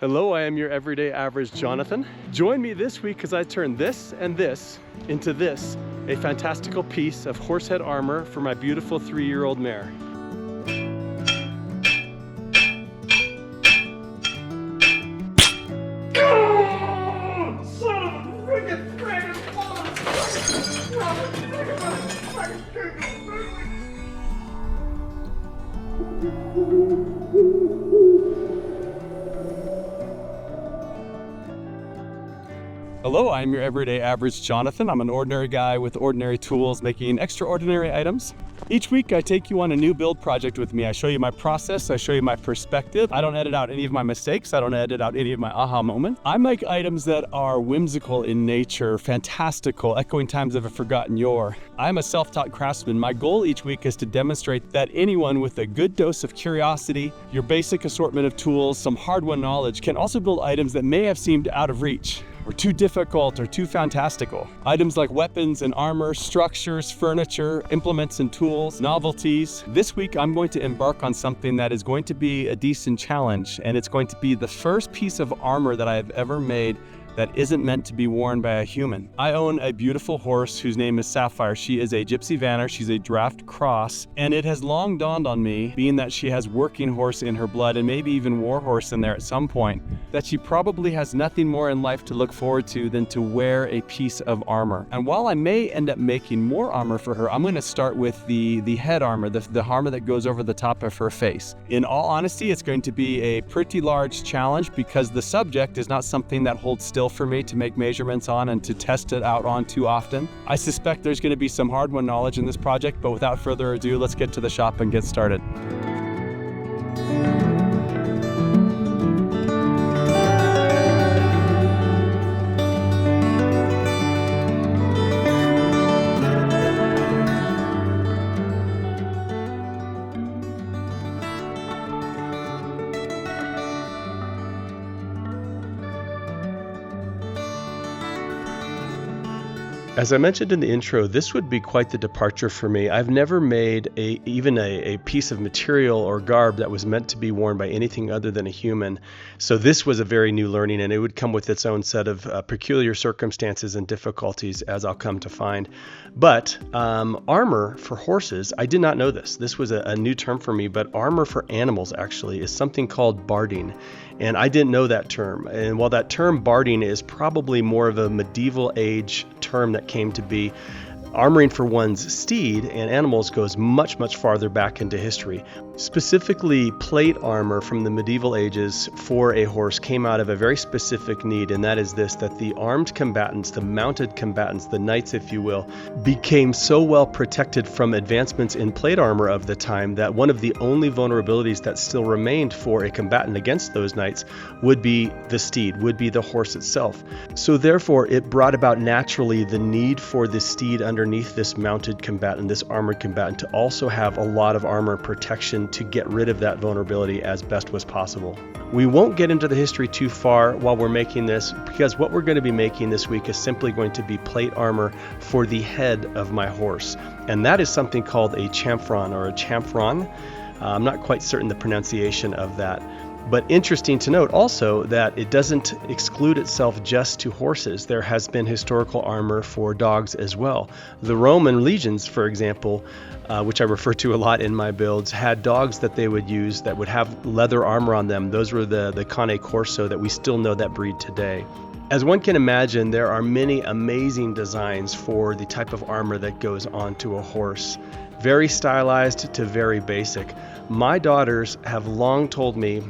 Hello, I am your everyday average Jonathan. Join me this week as I turn this and this into this, a fantastical piece of horsehead armor for my beautiful 3-year-old mare. Hello, I'm your everyday average Jonathan. I'm an ordinary guy with ordinary tools making extraordinary items. Each week I take you on a new build project with me. I show you my process, I show you my perspective. I don't edit out any of my mistakes, I don't edit out any of my aha moments. I make items that are whimsical in nature, fantastical, echoing times of a forgotten yore. I'm a self-taught craftsman. My goal each week is to demonstrate that anyone with a good dose of curiosity, your basic assortment of tools, some hard-won knowledge can also build items that may have seemed out of reach, or too difficult, or too fantastical. Items like weapons and armor, structures, furniture, implements and tools, novelties. This week I'm going to embark on something that is going to be a decent challenge, and it's going to be the first piece of armor that I have ever made that isn't meant to be worn by a human. I own a beautiful horse whose name is Sapphire. She is a gypsy vanner, she's a draft cross, and it has long dawned on me, being that she has working horse in her blood and maybe even war horse in there at some point, that she probably has nothing more in life to look forward to than to wear a piece of armor. And while I may end up making more armor for her, I'm gonna start with the head armor, the armor that goes over the top of her face. In all honesty, it's going to be a pretty large challenge because the subject is not something that holds still for me to make measurements on and to test it out on too often. I suspect there's going to be some hard-won knowledge in this project, but without further ado, let's get to the shop and get started. As I mentioned in the intro, this would be quite the departure for me. I've never made even a piece of material or garb that was meant to be worn by anything other than a human. So this was a very new learning, and it would come with its own set of peculiar circumstances and difficulties, as I'll come to find. But armor for horses, I did not know this. This was a new term for me, but armor for animals actually is something called barding. And I didn't know that term. And while that term barding is probably more of a medieval age term that came to be, armoring for one's steed and animals goes much, much farther back into history. Specifically, plate armor from the medieval ages for a horse came out of a very specific need, and that is this, that the armed combatants, the mounted combatants, the knights if you will, became so well protected from advancements in plate armor of the time that one of the only vulnerabilities that still remained for a combatant against those knights would be the steed, would be the horse itself. So therefore, it brought about naturally the need for the steed underneath this mounted combatant, this armored combatant, to also have a lot of armor protection to get rid of that vulnerability as best was possible. We won't get into the history too far while we're making this, because what we're going to be making this week is simply going to be plate armor for the head of my horse. And that is something called a chanfron or a chamfron. I'm not quite certain the pronunciation of that. But interesting to note also that it doesn't exclude itself just to horses. There has been historical armor for dogs as well. The Roman legions, for example, which I refer to a lot in my builds, had dogs that they would use that would have leather armor on them. Those were the Cane Corso that we still know that breed today. As one can imagine, there are many amazing designs for the type of armor that goes onto a horse. Very stylized to very basic. My daughters have long told me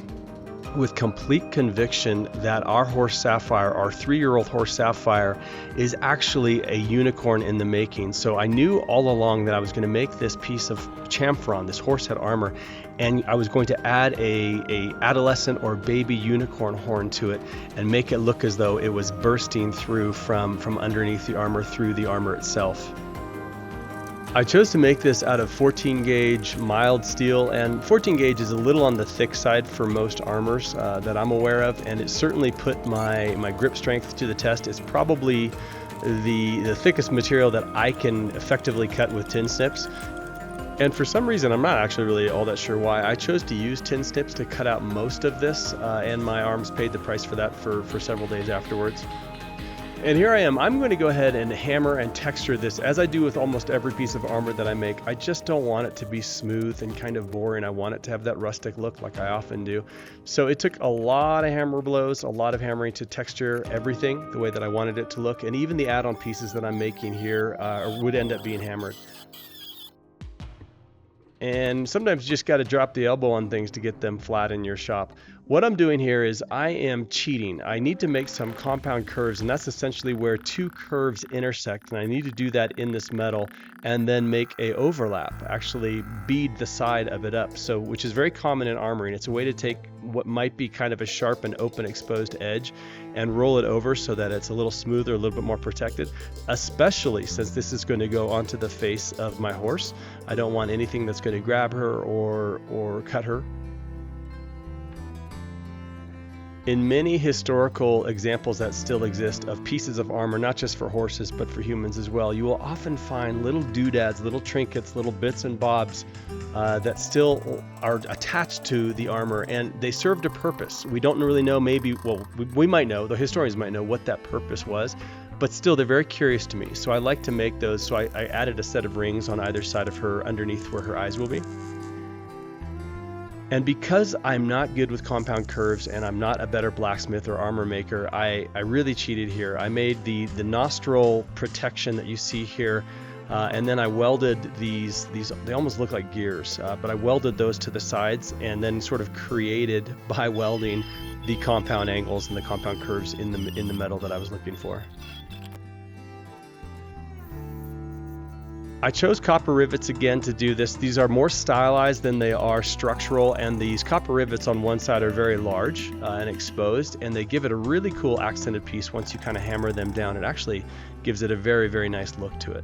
with complete conviction that our horse Sapphire, our 3-year-old horse Sapphire, is actually a unicorn in the making. So I knew all along that I was going to make this piece of chamfron, this horsehead armor, and I was going to add a adolescent or baby unicorn horn to it and make it look as though it was bursting through from underneath the armor through the armor itself. I chose to make this out of 14 gauge mild steel, and 14 gauge is a little on the thick side for most armors that I'm aware of, and it certainly put my grip strength to the test. It's probably the thickest material that I can effectively cut with tin snips. And for some reason, I'm not actually really all that sure why, I chose to use tin snips to cut out most of this, and my arms paid the price for that for several days afterwards. And here I am. I'm going to go ahead and hammer and texture this as I do with almost every piece of armor that I make. I just don't want it to be smooth and kind of boring. I want it to have that rustic look like I often do. So it took a lot of hammer blows, a lot of hammering to texture everything the way that I wanted it to look. And even the add-on pieces that I'm making here would end up being hammered. And sometimes you just got to drop the elbow on things to get them flat in your shop. What I'm doing here is I am cheating. I need to make some compound curves, and that's essentially where two curves intersect, and I need to do that in this metal and then make a overlap, actually bead the side of it up, so which is very common in armoring. It's a way to take what might be kind of a sharp and open exposed edge and roll it over so that it's a little smoother, a little bit more protected, especially since this is going to go onto the face of my horse. I don't want anything that's going to grab her or cut her. In many historical examples that still exist of pieces of armor, not just for horses, but for humans as well, you will often find little doodads, little trinkets, little bits and bobs that still are attached to the armor, and they served a purpose. We don't really know, we might know, the historians might know what that purpose was, but still they're very curious to me. So I like to make those, so I added a set of rings on either side of her underneath where her eyes will be. And because I'm not good with compound curves and I'm not a better blacksmith or armor maker, I really cheated here. I made the nostril protection that you see here, and then I welded these they almost look like gears, but I welded those to the sides and then sort of created by welding the compound angles and the compound curves in the metal that I was looking for. I chose copper rivets again to do this. These are more stylized than they are structural, and these copper rivets on one side are very large and exposed, and they give it a really cool accented piece once you kind of hammer them down. It actually gives it a very, very nice look to it.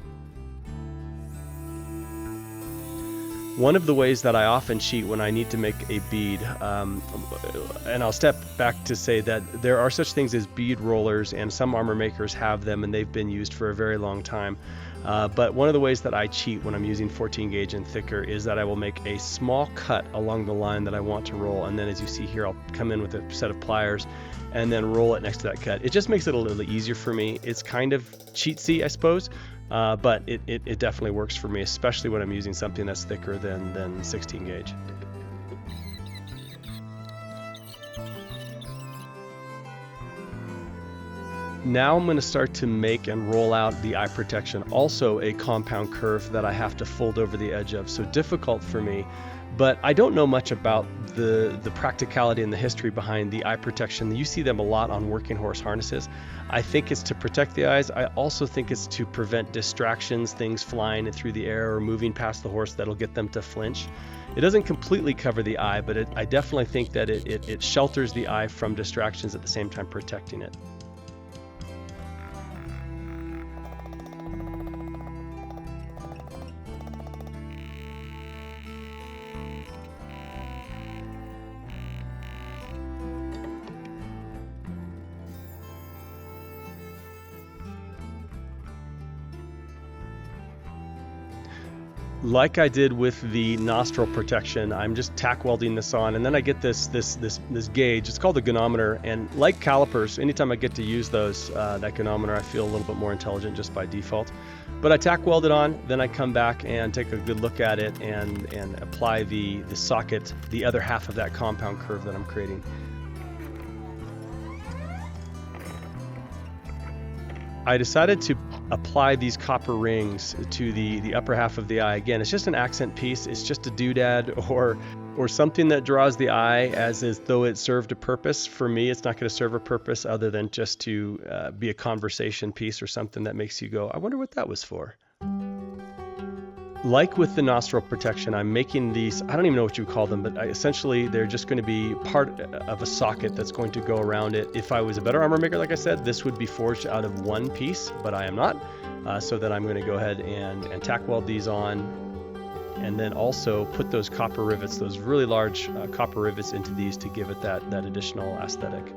One of the ways that I often cheat when I need to make a bead, and I'll step back to say that there are such things as bead rollers, and some armor makers have them and they've been used for a very long time. But one of the ways that I cheat when I'm using 14 gauge and thicker is that I will make a small cut along the line that I want to roll, and then as you see here, I'll come in with a set of pliers and then roll it next to that cut. It just makes it a little easier for me. It's kind of cheatsy, I suppose, but it definitely works for me, especially when I'm using something that's thicker than 16 gauge. Now I'm going to start to make and roll out the eye protection, also a compound curve that I have to fold over the edge of, so difficult for me. But I don't know much about the practicality and the history behind the eye protection. You see them a lot on working horse harnesses. I think it's to protect the eyes. I also think it's to prevent distractions, things flying through the air or moving past the horse that'll get them to flinch. It doesn't completely cover the eye, but I definitely think that it shelters the eye from distractions at the same time protecting it. Like I did with the nostril protection, I'm just tack welding this on, and then I get this gauge. It's called the ganometer, and like calipers, anytime I get to use those, that ganometer, I feel a little bit more intelligent just by default. But I tack weld it on, then I come back and take a good look at it and apply the socket, the other half of that compound curve that I'm creating. I decided to apply these copper rings to the upper half of the eye. Again, it's just an accent piece. It's just a doodad or something that draws the eye as though it served a purpose. For me, it's not going to serve a purpose other than just to be a conversation piece or something that makes you go, I wonder what that was for. Like with the nostril protection, I'm making these, I don't even know what you call them, but essentially they're just going to be part of a socket that's going to go around it. If I was a better armor maker, like I said, this would be forged out of one piece, but I am not. So that I'm going to go ahead and tack weld these on, and then also put those copper rivets, those really large copper rivets into these to give it that additional aesthetic.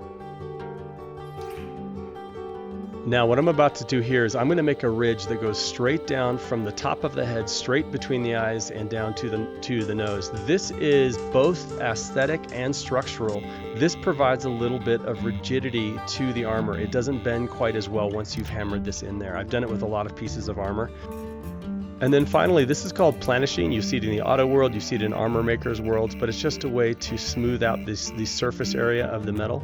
Now what I'm about to do here is I'm going to make a ridge that goes straight down from the top of the head, straight between the eyes and down to the nose. This is both aesthetic and structural. This provides a little bit of rigidity to the armor. It doesn't bend quite as well once you've hammered this in there. I've done it with a lot of pieces of armor. And then finally, this is called planishing. You see it in the auto world, you see it in armor makers worlds, but it's just a way to smooth out the surface area of the metal.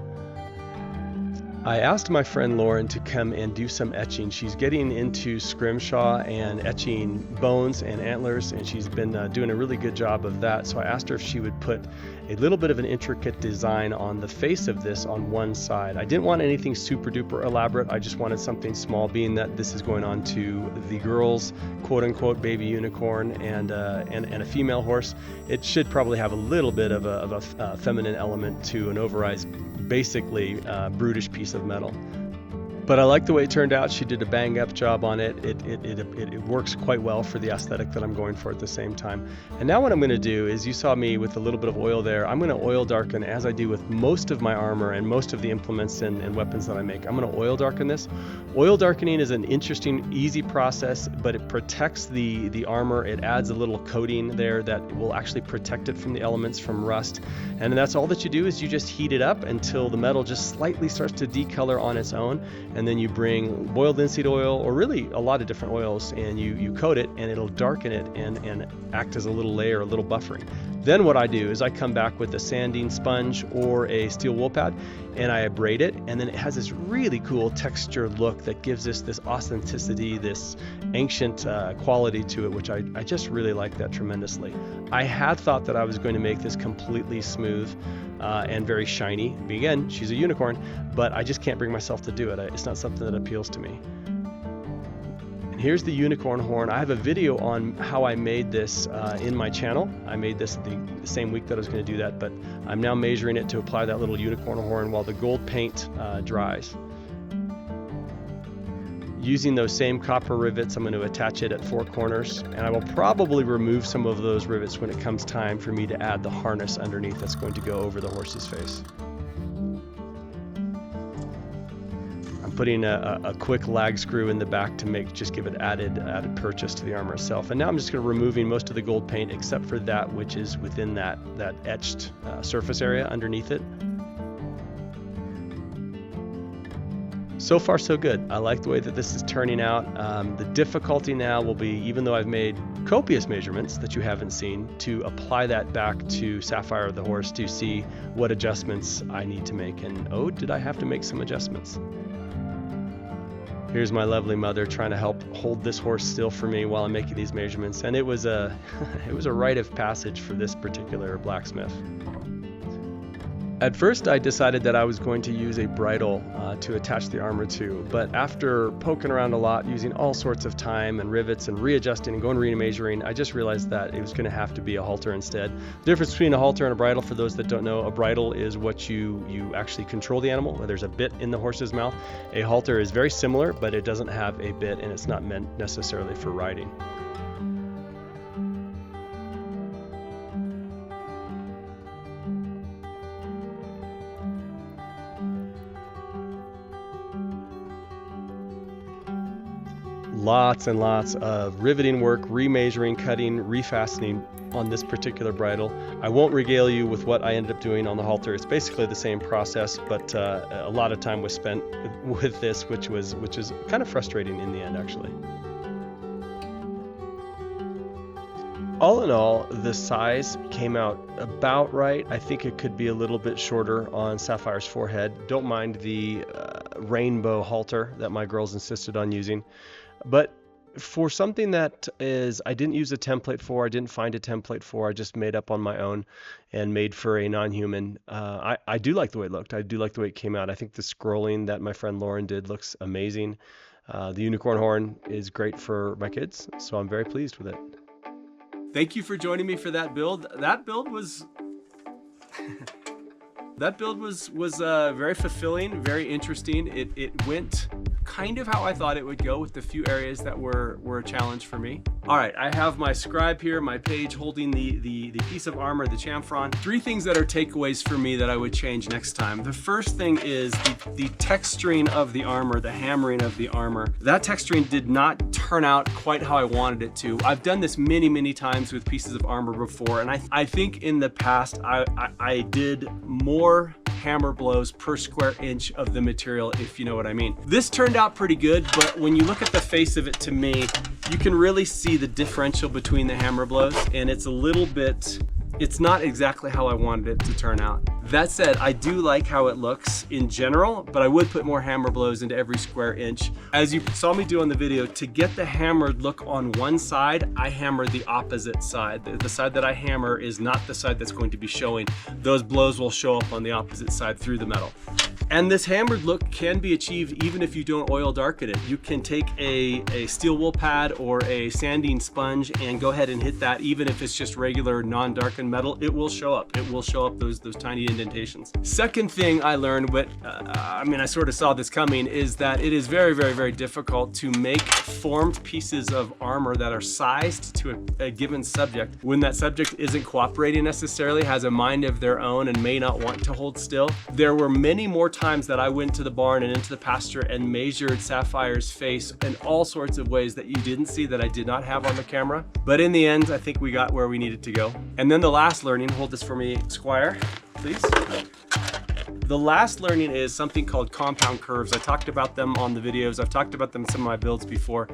I asked my friend Lauren to come and do some etching. She's getting into scrimshaw and etching bones and antlers, and she's been doing a really good job of that. So I asked her if she would put a little bit of an intricate design on the face of this on one side. I didn't want anything super duper elaborate. I just wanted something small, being that this is going on to the girl's quote unquote baby unicorn and a female horse. It should probably have a little bit of a feminine element to an overized, basically brutish piece of metal. But I like the way it turned out. She did a bang up job on it. It works quite well for the aesthetic that I'm going for at the same time. And now what I'm going to do is, you saw me with a little bit of oil there. I'm going to oil darken, as I do with most of my armor and most of the implements and weapons that I make. I'm going to oil darken this. Oil darkening is an interesting, easy process, but it protects the armor. It adds a little coating there that will actually protect it from the elements, from rust. And that's all that you do, is you just heat it up until the metal just slightly starts to decolor on its own. And then you bring boiled linseed oil, or really a lot of different oils, and you coat it, and it'll darken it and act as a little layer, a little buffering. Then what I do is I come back with a sanding sponge or a steel wool pad, and I abrade it, and then it has this really cool texture look that gives this authenticity, this ancient quality to it, which I just really like that tremendously. I had thought that I was going to make this completely smooth and very shiny. Again, she's a unicorn, but I just can't bring myself to do it. It's not something that appeals to me. And here's the unicorn horn. I have a video on how I made this in my channel. I made this the same week that I was going to do that, but I'm now measuring it to apply that little unicorn horn while the gold paint dries. Using those same copper rivets, I'm going to attach it at 4 corners, and I will probably remove some of those rivets when it comes time for me to add the harness underneath that's going to go over the horse's face. I'm putting a quick lag screw in the back to just give it added purchase to the armor itself. And now I'm just going to removing most of the gold paint except for that which is within that etched surface area underneath it. So far so good. I like the way that this is turning out. The difficulty now will be, even though I've made copious measurements that you haven't seen, to apply that back to Sapphire the horse to see what adjustments I need to make. And oh, did I have to make some adjustments. Here's my lovely mother trying to help hold this horse still for me while I'm making these measurements. And it was a rite of passage for this particular blacksmith. At first I decided that I was going to use a bridle to attach the armor to, but after poking around a lot, using all sorts of time and rivets and readjusting and going re-measuring, I just realized that it was going to have to be a halter instead. The difference between a halter and a bridle, for those that don't know, a bridle is what you actually control the animal. There's a bit in the horse's mouth. A halter is very similar, but it doesn't have a bit, and it's not meant necessarily for riding. Lots and lots of riveting work, remeasuring, cutting, refastening on this particular bridle. I won't regale you with what I ended up doing on the halter. It's basically the same process, but a lot of time was spent with this, which is kind of frustrating in the end, actually. All in all, the size came out about right. I think it could be a little bit shorter on Sapphire's forehead. Don't mind the rainbow halter that my girls insisted on using. But for something that I didn't use a template for, I didn't find a template for, I just made up on my own and made for a non-human, I do like the way it looked. I do like the way it came out. I think the scrolling that my friend Lauren did looks amazing. The unicorn horn is great for my kids, so I'm very pleased with it. Thank you for joining me for that build. That build was very fulfilling, very interesting. It went kind of how I thought it would go, with the few areas that were a challenge for me. All right, I have my scribe here, my page holding the piece of armor, the chamfron. 3 things that are takeaways for me that I would change next time. The first thing is the texturing of the armor, the hammering of the armor. That texturing did not turn out quite how I wanted it to. I've done this many times with pieces of armor before, and I think in the past I did more hammer blows per square inch of the material, if you know what I mean. This turned out pretty good, but when you look at the face of it, to me, you can really see the differential between the hammer blows, and it's a little bit, it's not exactly how I wanted it to turn out. That said, I do like how it looks in general, but I would put more hammer blows into every square inch. As you saw me do on the video, to get the hammered look on one side, I hammer the opposite side. The side that I hammer is not the side that's going to be showing. Those blows will show up on the opposite side through the metal. And this hammered look can be achieved even if you don't oil darken it. You can take a steel wool pad or a sanding sponge and go ahead and hit that. Even if it's just regular non-darkened metal, it will show up. It will show up those tiny indentations. Second thing I learned, but I mean, I sort of saw this coming, is that it is very difficult to make formed pieces of armor that are sized to a given subject when that subject isn't cooperating necessarily, has a mind of their own, and may not want to hold still. There were many more times that I went to the barn and into the pasture and measured Sapphire's face in all sorts of ways that you didn't see, that I did not have on the camera. But in the end, I think we got where we needed to go. And then the last learning, hold this for me, Squire, please. The last learning is something called compound curves. I talked about them on the videos. I've talked about them in some of my builds before,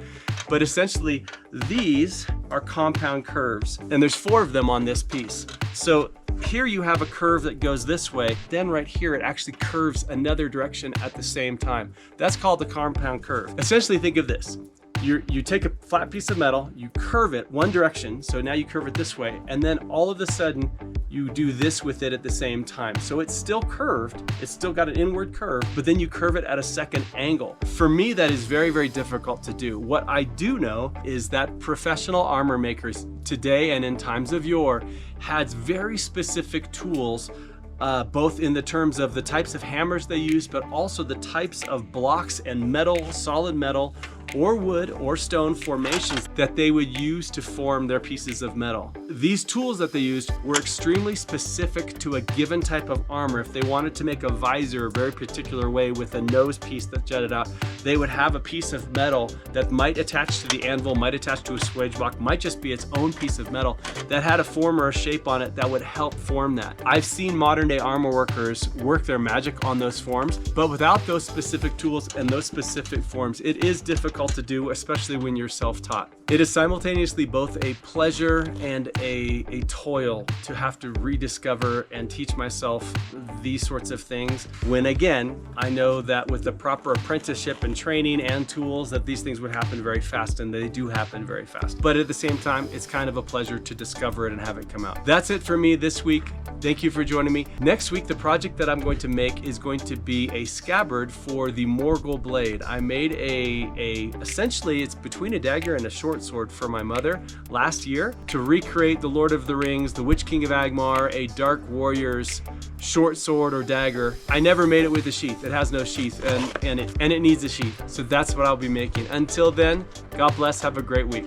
but essentially these are compound curves, and there's 4 of them on this piece. So here you have a curve that goes this way, then right here it actually curves another direction at the same time. That's called the compound curve. Essentially, think of this. You take a flat piece of metal, you curve it one direction, so now you curve it this way, and then all of a sudden you do this with it at the same time. So it's still curved, it's still got an inward curve, but then you curve it at a second angle. For me, that is very difficult to do. What I do know is that professional armor makers today and in times of yore had very specific tools, both in the terms of the types of hammers they use, but also the types of blocks and metal, solid metal, or wood or stone formations that they would use to form their pieces of metal. These tools that they used were extremely specific to a given type of armor. If they wanted to make a visor a very particular way with a nose piece that jutted out, they would have a piece of metal that might attach to the anvil, might attach to a swage block, might just be its own piece of metal that had a form or a shape on it that would help form that. I've seen modern day armor workers work their magic on those forms, but without those specific tools and those specific forms, it is difficult to do, especially when you're self-taught. It is simultaneously both a pleasure and a toil to have to rediscover and teach myself these sorts of things, when again, I know that with the proper apprenticeship and training and tools that these things would happen very fast, and they do happen very fast. But at the same time, it's kind of a pleasure to discover it and have it come out. That's it for me this week. Thank you for joining me. Next week, the project that I'm going to make is going to be a scabbard for the Morgul blade. I made essentially it's between a dagger and a short sword for my mother last year to recreate the Lord of the Rings, the Witch King of Agmar, a Dark Warrior's short sword or dagger. I never made it with a sheath. It has no sheath, and it needs a sheath. So that's what I'll be making. Until then, God bless. Have a great week.